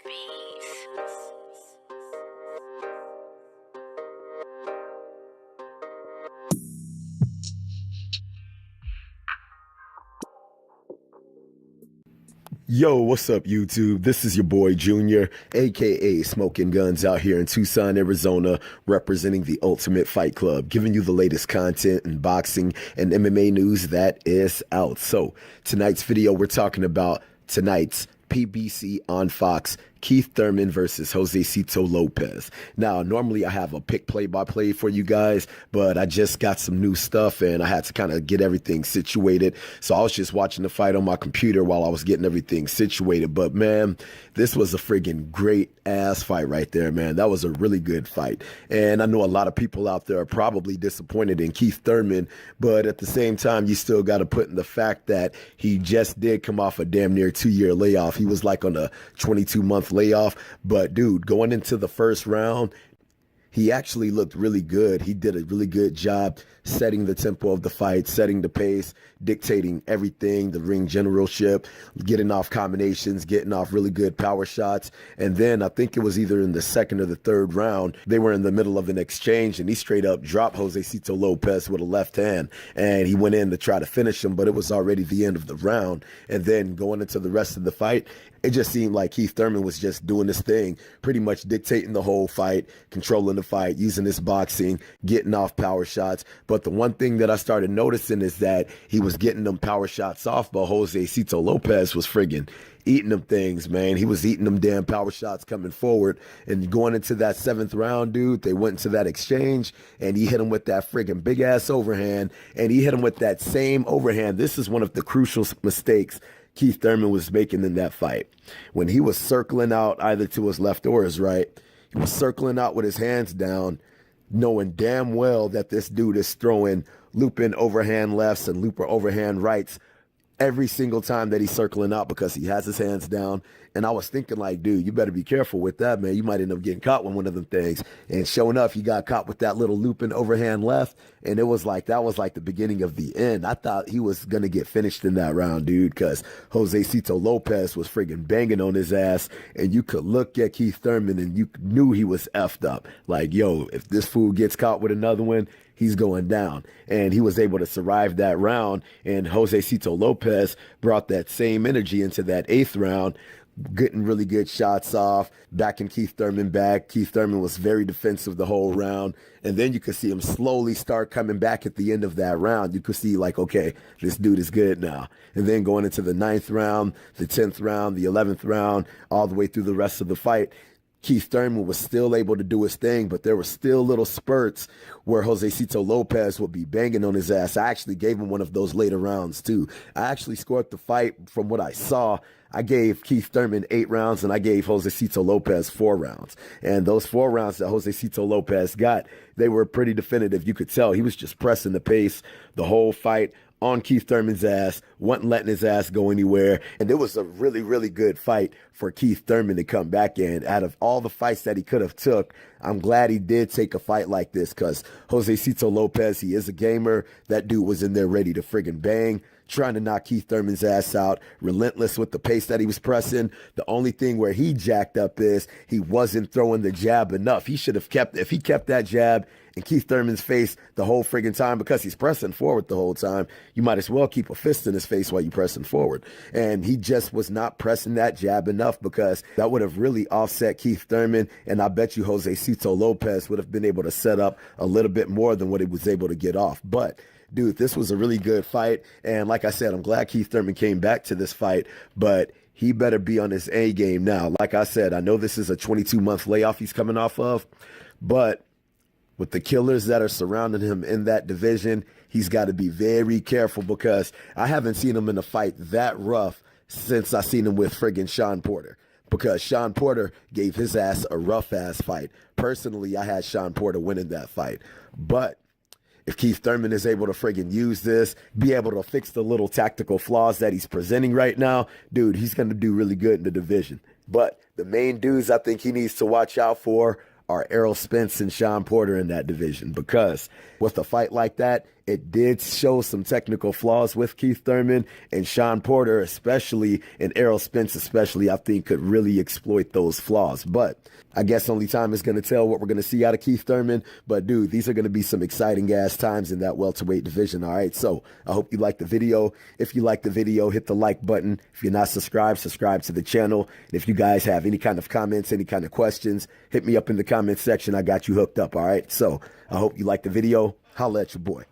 beats. Yo, what's up, YouTube? This is your boy Junior, aka Smoking Guns, out here in Tucson, Arizona, representing the Ultimate Fight Club, giving you the latest content in boxing and MMA news that is out. So, tonight's video, we're talking about tonight's PBC on Fox, KEITH THURMAN versus JOSESITO Lopez. Now, normally I have a pick play-by-play for you guys, but I just got some new stuff and I had to kind of get everything situated. So I was just watching the fight on my computer while I was getting everything situated. But man, this was a friggin' great ass fight right there, man. That was a really good fight. And I know a lot of people out there are probably disappointed in KEITH THURMAN, but at the same time, you still got to put in the fact that he just did come off a damn near 2-year layoff. He was like on a 22-month layoff, but dude, going into the first round, he actually looked really good. He did a really good job setting the tempo of the fight, setting the pace, dictating everything, the ring generalship, getting off combinations, getting off really good power shots. And then I think it was either in the second or the third round, they were in the middle of an exchange and he straight up dropped JOSESITO Lopez with a left hand. And he went in to try to finish him, but it was already the end of the round. And then going into the rest of the fight, it just seemed like KEITH THURMAN was just doing this thing, pretty much dictating the whole fight, controlling the fight, using his boxing, getting off power shots. But the one thing that I started noticing is that he was getting them power shots off, but JOSESITO Lopez was friggin' eating them things, man. He was eating them damn power shots coming forward. And going into that 7th round, dude, they went into that exchange and he hit him with that friggin' big ass overhand. And he hit him with that same overhand. This is one of the crucial mistakes KEITH THURMAN was making in that fight. When he was circling out either to his left or his right, he was circling out with his hands down, knowing damn well that this dude is throwing looping overhand lefts and looper overhand rights every single time that he's circling out because he has his hands down. And I was thinking like, dude, you better be careful with that, man. You might end up getting caught with one of them things. And sure enough, he got caught with that little looping overhand left. And it was like, that was like the beginning of the end. I thought he was going to get finished in that round, dude, because JOSESITO Lopez was friggin' banging on his ass. And you could look at KEITH THURMAN and you knew he was effed up. Like, yo, if this fool gets caught with another one, he's going down. And he was able to survive that round. And JOSESITO Lopez brought that same energy into that 8th round, getting really good shots off, backing KEITH THURMAN back. KEITH THURMAN was very defensive the whole round. And then you could see him slowly start coming back at the end of that round. You could see like, okay, this dude is good now. And then going into the 9th round, the 10th round, the 11th round, all the way through the rest of the fight, KEITH THURMAN was still able to do his thing, but there were still little spurts where JOSESITO Lopez would be banging on his ass. I actually gave him one of those later rounds too. I actually scored the fight from what I saw. I gave KEITH THURMAN 8 rounds and I gave JOSESITO Lopez 4 rounds. And those 4 rounds that JOSESITO Lopez got, they were pretty definitive. You could tell he was just pressing the pace the whole fight on KEITH THURMAN's ass, wasn't letting his ass go anywhere. And it was a really, really good fight for KEITH THURMAN to come back in. Out of all the fights that he could have took, I'm glad he did take a fight like this because JOSESITO Lopez, he is a gamer. That dude was in there ready to friggin' bang, trying to knock KEITH THURMAN's ass out, relentless with the pace that he was pressing. The only thing where he jacked up is he wasn't throwing the jab enough. He should have kept, if he kept that jab in KEITH THURMAN's face the whole friggin' time, because he's pressing forward the whole time, you might as well keep a fist in his face while you're pressing forward. And he just was not pressing that jab enough because that would have really offset KEITH THURMAN. And I bet you JOSESITO Lopez would have been able to set up a little bit more than what he was able to get off. But dude, this was a really good fight. And like I said, I'm glad KEITH THURMAN came back to this fight, but he better be on his A game now. Like I said, I know this is a 22-month layoff he's coming off of, but with the killers that are surrounding him in that division, he's got to be very careful because I haven't seen him in a fight that rough since I seen him with friggin' Shawn Porter. Because Shawn Porter gave his ass a rough-ass fight. Personally, I had Shawn Porter winning that fight. But if KEITH THURMAN is able to friggin' use this, be able to fix the little tactical flaws that he's presenting right now, dude, he's going to do really good in the division. But the main dudes I think he needs to watch out for are Errol Spence and Shawn Porter in that division, because with a fight like that, it did show some technical flaws with Keith Thurman, and Sean Porter especially, and Errol Spence especially, I think could really exploit those flaws. But I guess only time is going to tell what we're going to see out of Keith Thurman. But dude, these are going to be some exciting ass times in that welterweight division. All right. So I hope you liked the video. If you liked the video, hit the like button. If you're not subscribed, subscribe to the channel. And if you guys have any kind of comments, any kind of questions, hit me up in the comment section. I got you hooked up. All right. So I hope you liked the video. Holla at your boy.